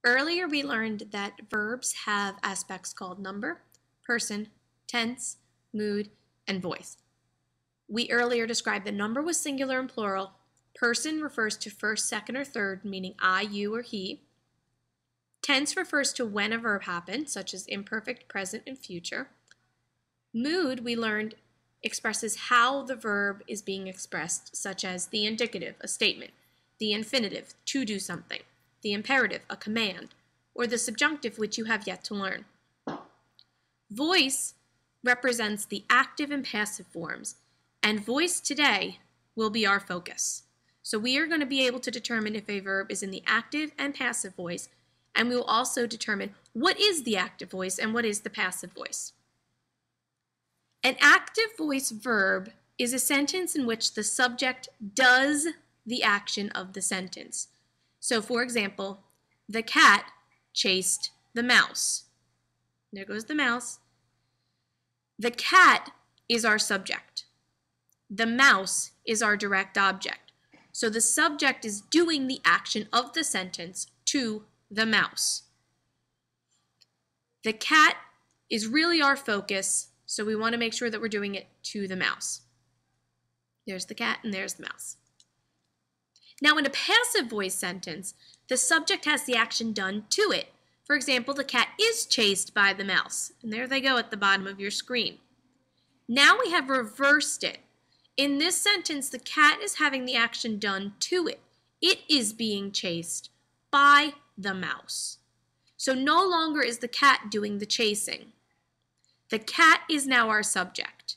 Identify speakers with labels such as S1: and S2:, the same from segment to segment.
S1: Earlier we learned that verbs have aspects called number, person, tense, mood, and voice. We earlier described that number was singular and plural. Person refers to first, second, or third, meaning I, you, or he. Tense refers to when a verb happened, such as imperfect, present, and future. Mood, we learned, expresses how the verb is being expressed, such as the indicative, a statement, the infinitive, to do something, the imperative, a command, or the subjunctive, which you have yet to learn. Voice represents the active and passive forms, and voice today will be our focus. So we are going to be able to determine if a verb is in the active and passive voice, and we will also determine what is the active voice and what is the passive voice. An active voice verb is a sentence in which the subject does the action of the sentence. So, for example, the cat chased the mouse. There goes the mouse. The cat is our subject. The mouse is our direct object. So the subject is doing the action of the sentence to the mouse. The cat is really our focus, so we want to make sure that we're doing it to the mouse. There's the cat and there's the mouse. Now in a passive voice sentence, the subject has the action done to it. For example, the cat is chased by the mouse. And there they go at the bottom of your screen. Now we have reversed it. In this sentence, the cat is having the action done to it. It is being chased by the mouse. So no longer is the cat doing the chasing. The cat is now our subject.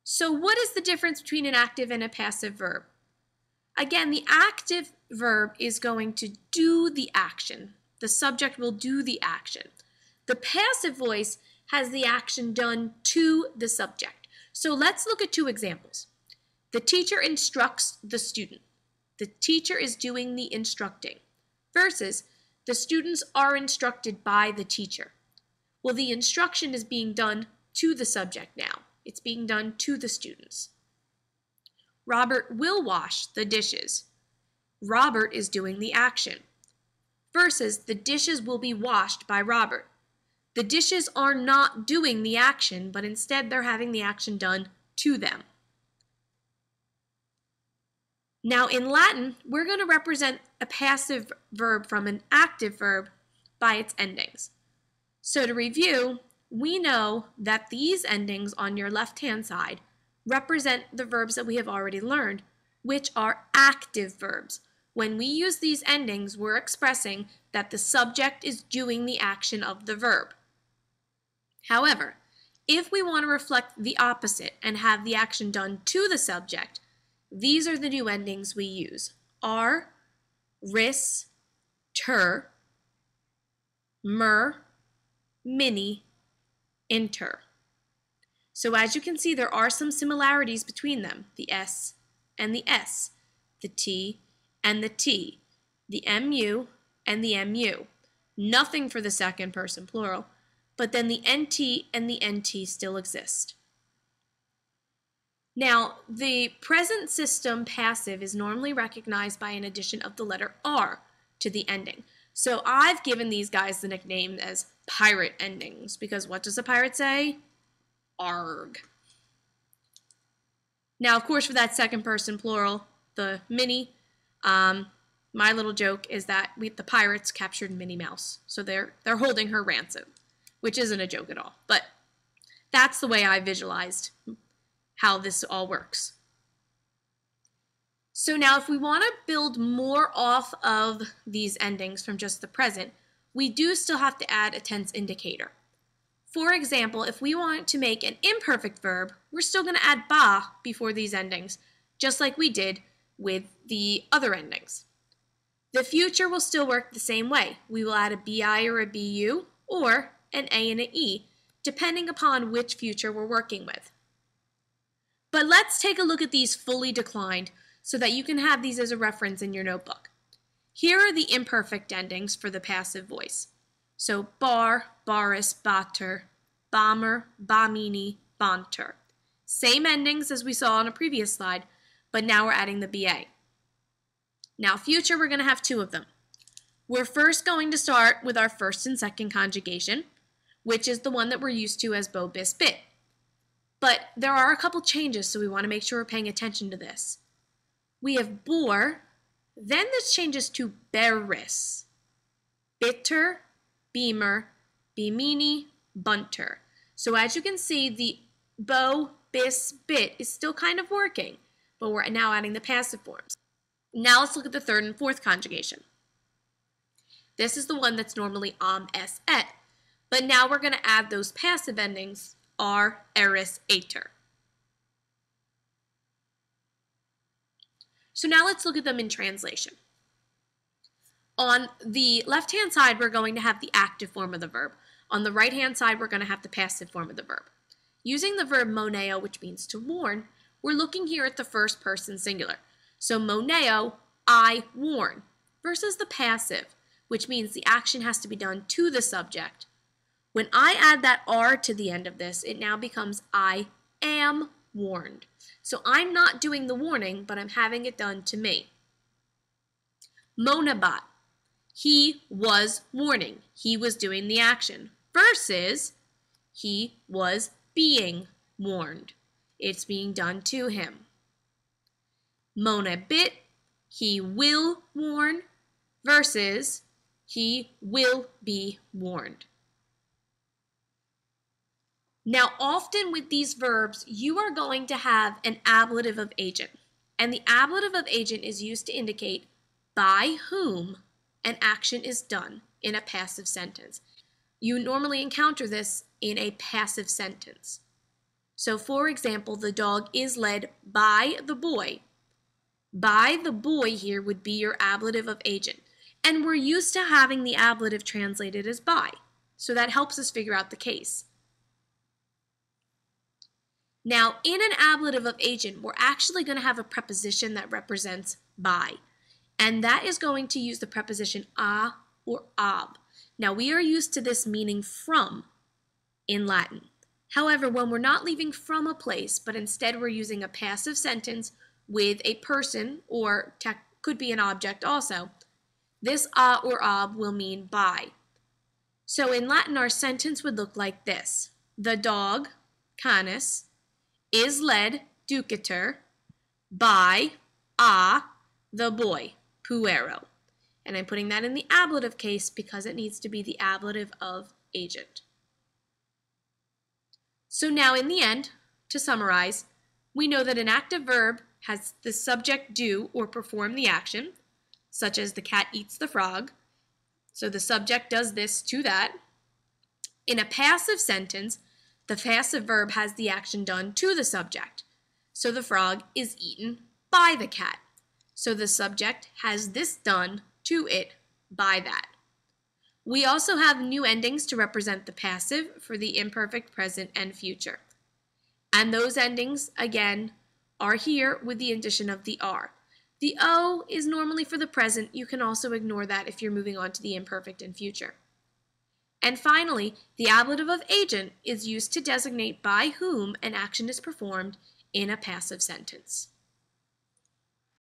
S1: So what is the difference between an active and a passive verb? Again, the active verb is going to do the action. The subject will do the action. The passive voice has the action done to the subject. So let's look at two examples. The teacher instructs the student. The teacher is doing the instructing versus the students are instructed by the teacher. Well, the instruction is being done to the subject now. It's being done to the students. Robert will wash the dishes. Robert is doing the action. Versus the dishes will be washed by Robert. The dishes are not doing the action, but instead they're having the action done to them. Now in Latin, we're going to represent a passive verb from an active verb by its endings. So to review, we know that these endings on your left-hand side represent the verbs that we have already learned, which are active verbs. When we use these endings, we're expressing that the subject is doing the action of the verb. However, if we want to reflect the opposite and have the action done to the subject, these are the new endings we use. Are, ris, ter, mer, mini, inter. So as you can see, there are some similarities between them, the S and the S, the T and the T, the MU and the MU. Nothing for the second person plural, but then the NT and the NT still exist. Now, the present system passive is normally recognized by an addition of the letter R to the ending. So I've given these guys the nickname as pirate endings, because what does a pirate say? Arg. Now, of course, for that second person plural, the Minnie, my little joke is that the pirates captured Minnie Mouse. So they're holding her ransom, which isn't a joke at all. But that's the way I visualized how this all works. So now if we want to build more off of these endings from just the present, we do still have to add a tense indicator. For example, if we want to make an imperfect verb, we're still going to add ba before these endings, just like we did with the other endings. The future will still work the same way. We will add a bi or a bu, or an a and an e, depending upon which future we're working with. But let's take a look at these fully declined so that you can have these as a reference in your notebook. Here are the imperfect endings for the passive voice. So bar, baris, bater, bomber, bamini, banter. Same endings as we saw on a previous slide, but now we're adding the BA. Now, future, we're going to have two of them. We're first going to start with our first and second conjugation, which is the one that we're used to as bo, bis, bit. But there are a couple changes, so we want to make sure we're paying attention to this. We have bore, then this changes to beris, bitter, beamer, bimini, bunter. So as you can see, the bo, bis, bit is still kind of working, but we're now adding the passive forms. Now let's look at the third and fourth conjugation. This is the one that's normally es, et, but now we're going to add those passive endings, ar, eris, ater. So now let's look at them in translation. On the left-hand side, we're going to have the active form of the verb. On the right-hand side, we're going to have the passive form of the verb. Using the verb moneo, which means to warn, we're looking here at the first person singular. So moneo, I warn, versus the passive, which means the action has to be done to the subject. When I add that R to the end of this, it now becomes I am warned. So I'm not doing the warning, but I'm having it done to me. Monabat, he was warning. He was doing the action. Versus, he was being warned. It's being done to him. Monabit, he will warn, versus he will be warned. Now, often with these verbs, you are going to have an ablative of agent. And the ablative of agent is used to indicate by whom an action is done in a passive sentence. You normally encounter this in a passive sentence. So, for example, the dog is led by the boy. By the boy here would be your ablative of agent. And we're used to having the ablative translated as by. So that helps us figure out the case. Now, in an ablative of agent, we're actually going to have a preposition that represents by. And that is going to use the preposition a or ab. Now, we are used to this meaning from in Latin. However, when we're not leaving from a place, but instead we're using a passive sentence with a person, or could be an object also, this a or ab will mean by. So in Latin, our sentence would look like this. The dog, canis, is led, duciter, by the boy, puero. And I'm putting that in the ablative case because it needs to be the ablative of agent. So now in the end, to summarize, we know that an active verb has the subject do or perform the action, such as the cat eats the frog. So the subject does this to that. In a passive sentence, the passive verb has the action done to the subject. So the frog is eaten by the cat. So the subject has this done to it by that. We also have new endings to represent the passive for the imperfect, present, and future. And those endings, again, are here with the addition of the R. The O is normally for the present. You can also ignore that if you're moving on to the imperfect and future. And finally, the ablative of agent is used to designate by whom an action is performed in a passive sentence.